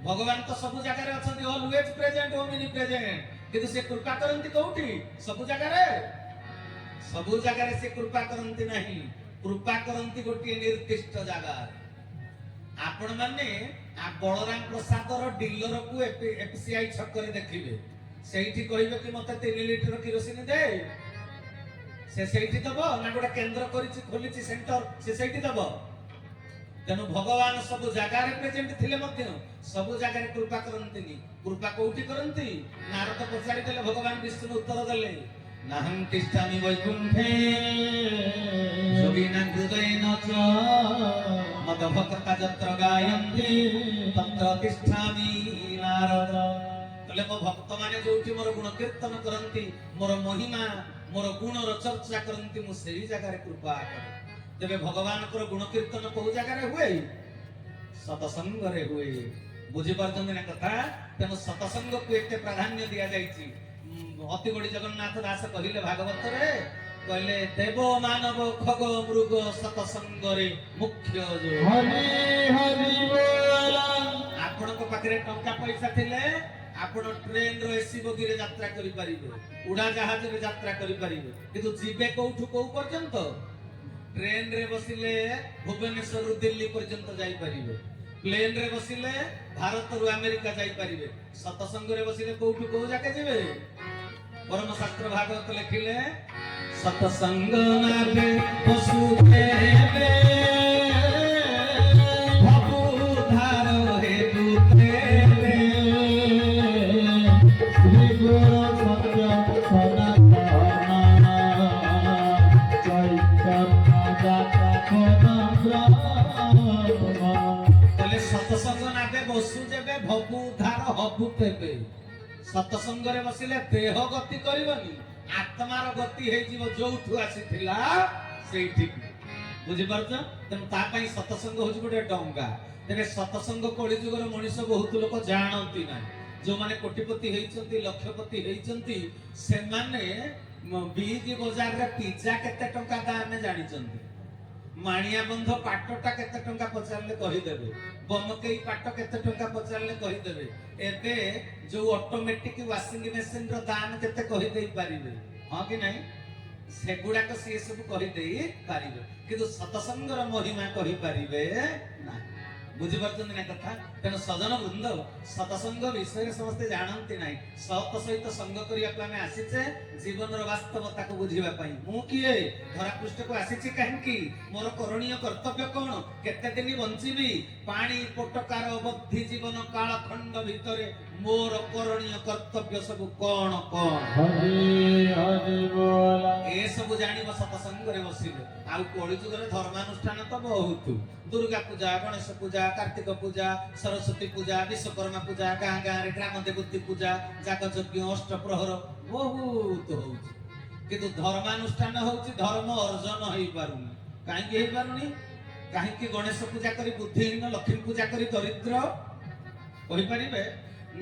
भगवान तो सब जगह अच्छा ऑलवेज प्रेजेंट ओमिनी प्रेजेंट किंतु से कृपा करंती कोठी सब जगह से कृपा करंती नहीं कृपा करंती गोटे निर्दिष्ट जगह आपण माने आ बलराम प्रसाद रो डीलर को एफसीआई छक रे देखिबे सेठी कहबे कि मते 3 लीटर किरोसिन दे से सेठी दबो ना गोटे केंद्र करिछि खोलिछि सेंटर से सेठी दबो तेणु भगवान सब जगह प्रेजेंट थिले मध्य सब जगह कृपा करंतिनी कृपा कोठी करंती नारद पचारि देले भगवान विष्णु उत्तर देले नाहं तिष्ठामि वैकुंठे योगिना हृदयेन च मद भक्ता जत्र गायन्ति तत्र तिष्ठामि नारद तले मो भक्त माने जोठी मोर गुण कीर्तन करंती मोर महिमा मोर गुण रो चर्चा करंती मु सेही जगह कृपा करे तेरे भगवान को गुण कीर्तन को जगह हुए सतसंग रे हुए बुझी पारछन ना कथा तेनु सतसंग को एते प्राधान्य दिया जाईची अति बड़ी जगन्नाथ दास कहिले भागवत रे कहले देव मानव खग मृग सतसंग रे मुख्य जो हरि हरि बोल आपण को पाखरे टंका पैसा थिले आपण ट्रेन रो एसी बगी रे यात्रा करि परिबे उड़ा जहाज रे यात्रा करि परिबे किंतु जीवे कोठु को पर्यंत ट्रेन रे बसिले भुवनेश्वर दिल्ली पर्यंत जाई परिबे प्लेन रे बसिले भारत रु अमेरिका जाई परिबे सतसंग रे बसिले कोठु को जाके जेबे परम शास्त्र भागवत लिखिले सतसंग नामे पशु तेरे भवुधार हेतु तेरे श्री गुरु सत्य सनातन तले सतसंग नामे बसु जेबे भवुधार हबु तेबे सतसंग रे बसिले देह गति करबनी आत्मार गति हे जीव जोठु आसीथिला सेठी बुझि परछ तम ता पई सतसंग होछि गोटे डंगा तेरे सतसंग कोळी जुगर मनुष्य बहुत लोक जानंती ना जो माने कोटिपति हेइचंती लक्षपति हेइचंती से माने बीज बाजार रे पिज्जा केते टंका दाम जानिचंती माणिया बंध पाटटा केते टंका पचारले कहि देबे बमकेई पाट केते टंका पचारले कहि देबे एबे जो ऑटोमेटिक वाशिंग मशीन रो दाम केते कहि देई परिबे हां कि नहीं सेगुडा को से सब कहि देई परिबे किंतु सतसंग रो महिमा कहि परिबे ना बुझि परछन ना कथा तेन सजन वृंद सतसंग विषय समस्त जानंती नाही सत सहित संग करिया आमे आसीचे जीवन रो वास्तवता को बुझिबा पई मु किए धरा पृष्ठ को आसीची काहेकि मोर करणीय कर्तव्य कोन केते दिन बंचीबी पानी पोटकार अवधि जीवन काल खंड भितरे मोर करणीय कर्तव्य सब कोन कोन हरि हरि बोल ए सब जानिबो सतसंग रे बसिले आ कोळी जुगरे धर्मानुष्ठान तो बहुत दुर्गा पूजा गणेश पूजा कार्तिक पूजा सरस्वती पूजा विश्वकर्मा पूजा गाँ गाँ रे ग्राम देवती पूजा जाग यज्ञ अष्ट प्रहर बहुत होउची किंतु धर्मानुष्ठान होउची धर्म अर्जन होई पारुनी काहे होई पारुनी काहे कि गणेश पूजा करी बुद्धिहीन लक्ष्मी पूजा करी दरिद्र कहि परिबे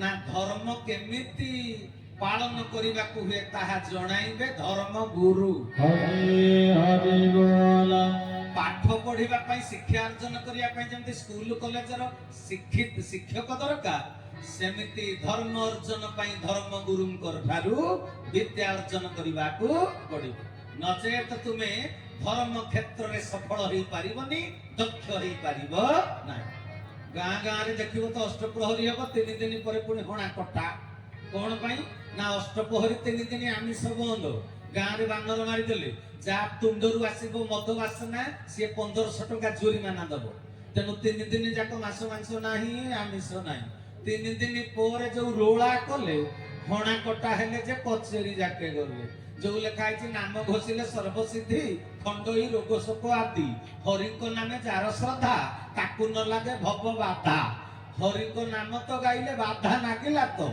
ना धर्म केमिति पालन करिबा को हुए ताहा जणाइबे धर्म गुरु हरि हरि बोल पाठ पढ़िबा पई शिक्षा अर्जन करिया पई जेंति स्कूल कॉलेज रो शिक्षक दरकार सेमिति धर्म अर्जन पई धर्म गुरुंकर ठारू विद्या अर्जन करिबा को पड़िबो नचेत तुमे धर्म क्षेत्र रे सफल होई पारिबनी दक्ष होई पारिबो ना गाँ गाँ रे देखिबो तो अष्टप्रहरी हबो 3 दिन परे पुणी होणा कटा कोन पई ना अष्टप्रहरी 3 दिन आमिष बंद गाँ रे बानर मारी देले जा तुंडरू आसीबो मद वासना से 1500 टका जोरिमाना दबो तेनु 3 दिन जाक मास मांस नाही आमिष नाही 3 दिन पोरे जो रोळा कले होणा कटा हेले जे कचेरी जाके गले जो लेखा है नाम घोषिले सर्वसिद्धि खंडई रोग शोक आदि हरि को नामे जार श्रद्धा ताकू न लागे भव बाधा हरि को नाम तो गाइले बाधा नागिला तो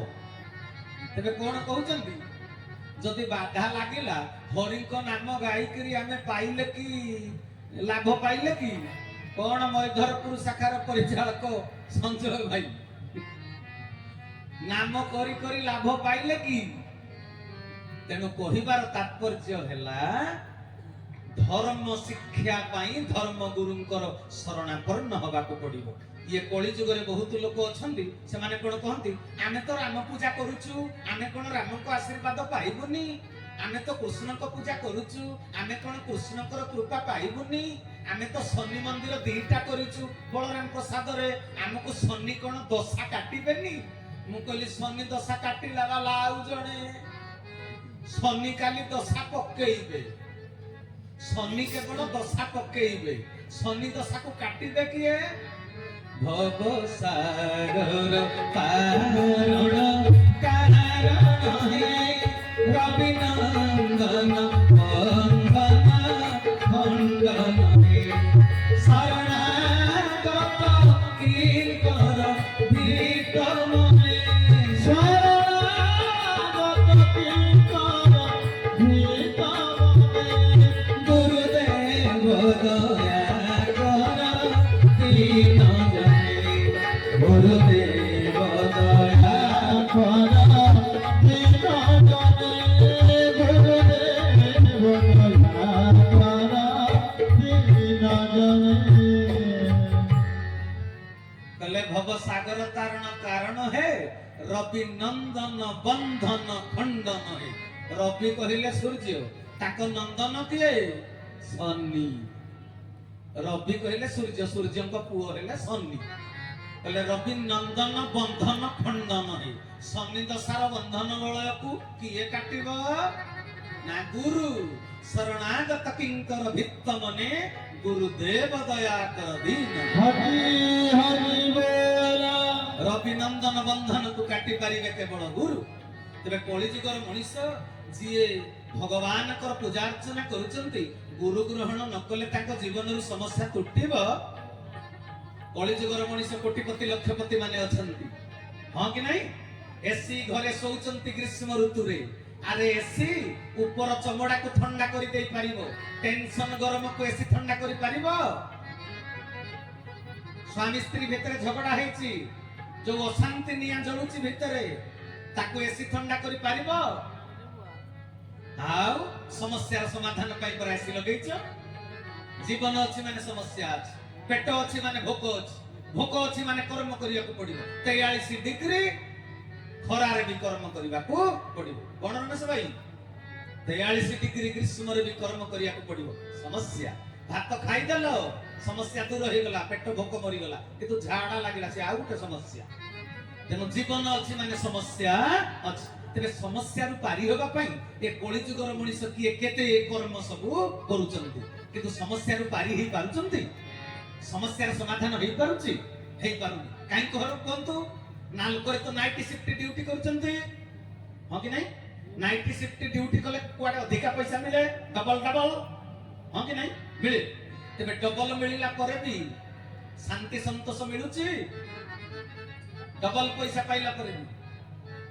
तेबे कोन कहउचंती जदि बाधा लागिला हरि को नाम गाई करी आमे पाइले की लाभ पाइले की कोन मयधरपुर शाखार परिचालक संजय भाई नाम करी करी लाभ पाइले की तेणु कहिबार तात्पर्य हैला धर्म शिक्षा पाई धर्म गुरुंकर शरणापन्न हबाको पड़िबो ये कली जुग रे बहुत लोक अछंती सेमाने कोन कहंती आमे तो राम पूजा करूछु आमे कोन राम को आशीर्वाद पाइबुनी आमे तो कृष्ण को पूजा करूछु आमे कोन कृष्ण को कृपा पाइबुनी आमे तो शनि मंदिर दीटा करूछु बलराम प्रसाद रे हमको शनि कोन दशा काटिबेनी मु कहली शनि दशा काटिला वाला आउ जणे शनि काली दशा पकेइबे शनि केवल दशा पकेइबे शनि दशा को काटिबे किए भव सागर पारण कारण हे रवि नंदन बंधन खंडन हे शरणागत किंकर भीतम हे शरणागत किंकर भीतम हे गुरुदेव दया कर दीन जने गुरुदेव दया कर दीन जने गुरुदेव दया कर दीन जने कले भव सागर तारण कारण है रवि नंदन बंधन खंडन है रवि कहले सूर्य ताको नंदन किए शनि रवि कहले सूर्य सूर्य को पुओ हेले शनि कले रवि नंदन बंधन खंडन है शनि दशार बंधन वलय को किए काटिबो ना गुरु शरणागत किंकर भित्त मने गुरुदेव दया कर दीन हरि हरि बोला रवि नंदन बंधन को काटी पारिबे केवल गुरु तेरे कलिजुगर मनीष जिए भगवान कर पूजा अर्चना करुचंती गुरु ग्रहण न कले ताको जीवन रु समस्या तुटिब कलिजुगर मनीष कोटिपति लक्षपति माने अछंती हां कि नहीं एसी घरे सोचंती ग्रीष्म ऋतु रे अरे एसी ऊपर चमड़ा को ठंडा करि देई पारिबो टेंशन गरम को एसी ठंडा करि पारिबो स्वामी स्त्री भितरे झगड़ा हेची जो अशांति निया जळुची भितरे ताको एसी ठंडा करि पारिबो आउ समस्या समाधान पाई पर एसी लगेइछ जीवन अछि माने समस्या अछि पेट अछि माने भोक अछि माने कर्म करिया को पड़िबो 43 डिग्री खरा रे भी कर्म करिया को पड़िबो कोन रमेश भाई 43 डिग्री ग्रीष्म रे भी कर्म करिया को पड़िबो समस्या भात खाई देलो समस्या दूर हो गला पेट भोक मरि गला किंतु झाड़ा लागला से आउटे समस्या तेनो जीवन अछि माने समस्या अछि तेरे समस्या रु पारी होगा पई ए कोली जुगर मनीष की केते कर्म सब करूचंती किंतु समस्या रु पारी ही पारुचंती समस्या र समाधान होई पारुची हेई पारुनी काई कहर कोंतु नाल करे तो नाइट शिफ्ट ड्यूटी करूचंती हां कि नहीं नाइट शिफ्ट ड्यूटी कले कुआडे अधिका पैसा मिले डबल हां कि नहीं मिले तेबे डबल मिलिला करे भी शांति संतोष मिलुची डबल पैसा पाइला करे भी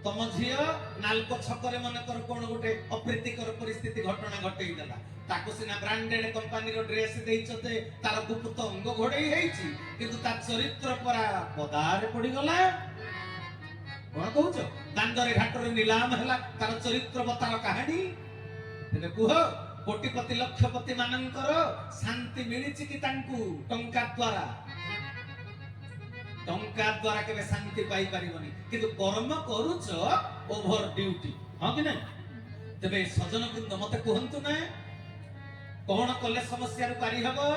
तम झियो नालको छकरे मन कर कोन गोटे अप्रीतिकर परिस्थिति घटना घटई देला ताको सिना ब्रांडेड कंपनी रो ड्रेस देइछते तार गुप्त अंग घोड़ई हेइची किंतु ता चरित्र परा पदार पड़ी गला कोन कहउछ दांडरे घाटरे नीलाम हला तार चरित्र बतार कहानी तेबे कुह कोटिपति लक्षपति मानकर शांति मिलिची कि तांकू टंका द्वारा केबे शांति पाई परिबनी किंतु कर्म करूछ ओवर ड्यूटी हां कि नहीं तबे सजन वृंद मते कहंतु ना कोन कले समस्या रु पारी हबो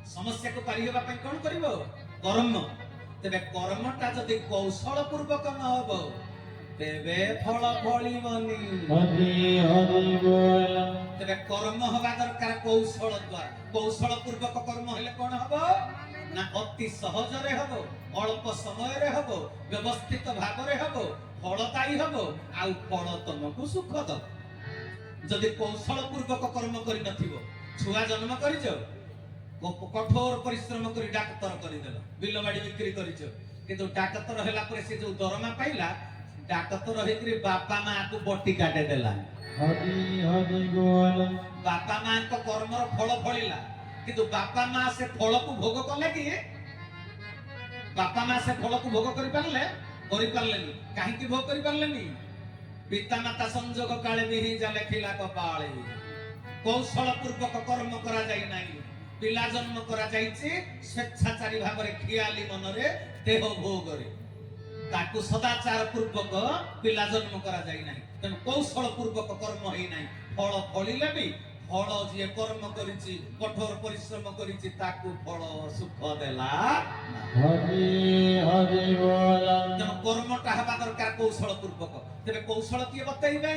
समस्या को पारी हबा पई कोन करिवो कर्म तबे कर्मटा जदि कौशल पूर्वक न हबो तेबे फल फळिबनी हरि हरि बोला तबे कर्म हबा दरकार कौशल द्वारा कौशल पूर्वक कर्म हेले कोन हबो ना अति सहज रे हबो अल्प समय रे हबो व्यवस्थित भाग रे हबो फलदायी हबो आ फल तमको सुख द जदि कौशल पूर्वक कर्म करि नथिबो छुआ जन्म करिजो कठोर परिश्रम करी डाक्टर करि देलो बिलबाड़ी बिक्री करिजो किंतु डाक्टर हेला पर से जो दरमा पाइला डाक्टर हेकरी बापा मां को बट्टी काटे देला हरि हरि बोला बापा मां को कर्म रो फल फळिला किंतु बापा मां से फल को भोग कले कि बापा मां से फल को भोग करि पारलेनी काहे कि भोग करि पारलेनी पिता माता संजोग काले मिहि जाले खिला कपाळे कौशल पूर्वक कर्म करा जाई नाही ପିଲା ଜନ୍ମ କରାଯାଇଛି ସ୍ୱେଚ୍ଛାଚାରୀ ଭାବରେ ଖିଆଲି ମନରେ ଦେହ ଭୋଗରେ ତାକୁ ସଦାଚାର ପୂର୍ବକ ପିଲା ଜନ୍ମ କରାଯାଇ ନାହିଁ ତେଣୁ କୌଶଳ ପୂର୍ବକ କର୍ମ ହେଇନାହିଁ ଫଳ ଫଳିଲେ ବି ଫଳ ଯିଏ କର୍ମ କରିଛି କଠୋର ପରିଶ୍ରମ କରିଛି ତାକୁ ଫଳ ସୁଖ ଦେଲା ହରି ହରି ବୋଲ ତେଣୁ କର୍ମଟା ହେବା ଦରକାର କୌଶଳ ପୂର୍ବକ ତେବେ କୌଶଳ କିଏ ବତେଇବେ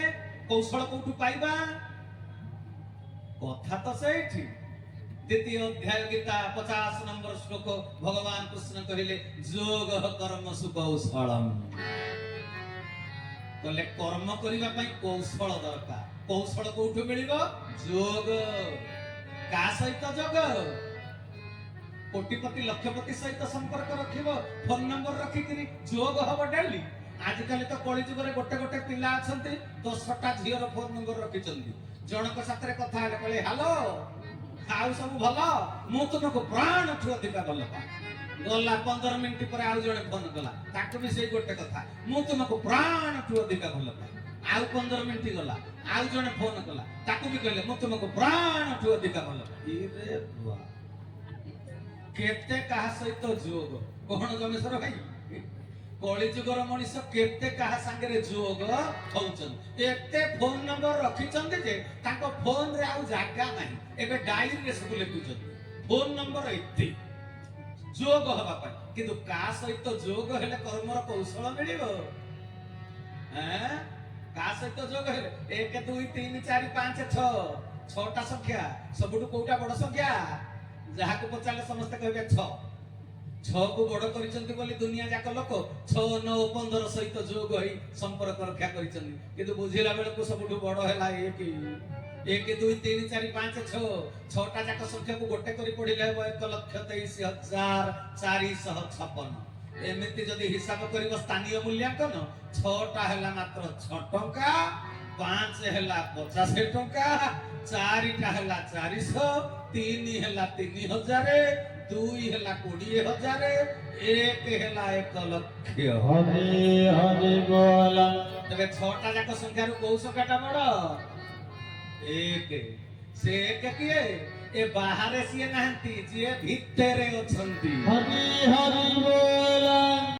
କୌଶଳ କୋଉଠୁ ପାଇବା କଥା ତ ସେଇଠି ଦ୍ୱିତୀୟ ଅଧ୍ୟାୟ ଗୀତା 50 ନମ୍ବର ଶ୍ଲୋକ ଭଗବାନ କୃଷ୍ଣ କହିଲେ ଯୋଗ କର୍ମ ସୁକୌଶଳମ୍ କହିଲେ କର୍ମ କରିବା ପାଇଁ କୌଶଳ ଦରକାର କୌଶଳ କୋଉଠୁ ମିଳିବ ଯୋଗ କା ସହିତ ଯୋଗ କୋଟିପତି ଲକ୍ଷପତି ସହିତ ସମ୍ପର୍କ ରଖିବ ଫୋନ ନମ୍ବର ରଖିକିରି ଯୋଗ ହବ ଡେଲି ଆଜିକାଲି ତ କଳି ଯୁଗରେ ଗୋଟେ ଗୋଟେ ପିଲା ଅଛନ୍ତି 10ଟା ଝିଅର ଫୋନ ନମ୍ବର ରଖିଛନ୍ତି ଜଣଙ୍କ ସାଥିରେ କଥା ହେଲେ କହିଲେ ହ୍ୟାଲୋ ଆଉ ସବୁ ଭଲ ମୁଁ ତୁମକୁ ପ୍ରାଣଠୁ ଅଧିକା ଭଲ ପାଏ ଗଲା 15 ମିନିଟ ପରେ ଆଉ ଜଣେ ଫୋନ କଲା ତାକୁ ବି ସେଇ ଗୋଟେ କଥା ମୁଁ ତୁମକୁ ପ୍ରାଣଠୁ ଅଧିକା ଭଲ ପାଏ ଆଉ 15 ମିନିଟ ଗଲା ଆଉ ଜଣେ ଫୋନ କଲା ତାକୁ ବି କହିଲେ ମୁଁ ତୁମକୁ ପ୍ରାଣଠୁ ଅଧିକା ଭଲ ପାଏ ଇରେ ବୁଆ କେତେ କାହା ସହିତ ଯୋଗ କଣ ଜମେଶ୍ୱର ଭାଇ କଳିଯୁଗର ମଣିଷ କେତେ କାହା ସାଙ୍ଗରେ ଯୋଗ ହଉଛନ୍ତି ଏତେ ଫୋନ ନମ୍ବର ରଖିଛନ୍ତି ଯେ ତାଙ୍କ ଫୋନରେ ଆଉ ଜାଗା ନାହିଁ ଏବେ ଡାଇରୀରେ ସବୁ ଲେଖୁଛନ୍ତି ଫୋନ ନମ୍ବର ଏତେ ଯୋଗ ହବା ପାଇଁ କିନ୍ତୁ କାହା ସହିତ ଯୋଗ ହେଲେ କର୍ମର କୌଶଳ ମିଳିବ କାହା ସହିତ ଯୋଗ ହେଲେ 1 2 3 4 5 6 6ଟା ସଂଖ୍ୟା ସବୁଠୁ କୋଉଟା ବଡ ସଂଖ୍ୟା ଯାହାକୁ ପଚାରିଲେ ସମସ୍ତେ କହିବେ 6 ଛଅକୁ ବଡ କରିଛନ୍ତି ବୋଲି ଦୁନିଆ ଯାକ ଲୋକ 6 9 15 ସହିତ ଯୋଗ ହୋଇ ସମ୍ପର୍କ ରକ୍ଷା କରିଛନ୍ତି କିନ୍ତୁ ବୁଝିଲା ବେଳକୁ ସବୁଠୁ ବଡ ହେଲା 1 2 3 4 5 6 6ଟା ଯାକ ସଂଖ୍ୟାକୁ ଗୋଟେ କରି ପଢିଲେ ହେବ 1,23,456 ଏମିତି ଯଦି ହିସାବ କରିବ ସ୍ଥାନୀୟ ମୂଲ୍ୟାଙ୍କନ 6ଟା ହେଲା ମାତ୍ର 6 ଟଙ୍କା 5 ହେଲା 50 ଟଙ୍କା 4ଟା ହେଲା 400 3 ହେଲା 3000 2 ହେଲା 20,000 1 ହେଲା 1 ଲକ୍ଷ ହରି ହରି ବୋଲ ତେବେ 6ଟା ଯାକ ସଂଖ୍ୟାରୁ କୋଉ ସଂଖ୍ୟାଟା ବଡ 1 ସେ 1 କିଏ ଏ ବାହାରେ ସିଏ ନାହାନ୍ତି ଯିଏ ଭିତରେ ଅଛନ୍ତି ହରି ହରି ବୋଲ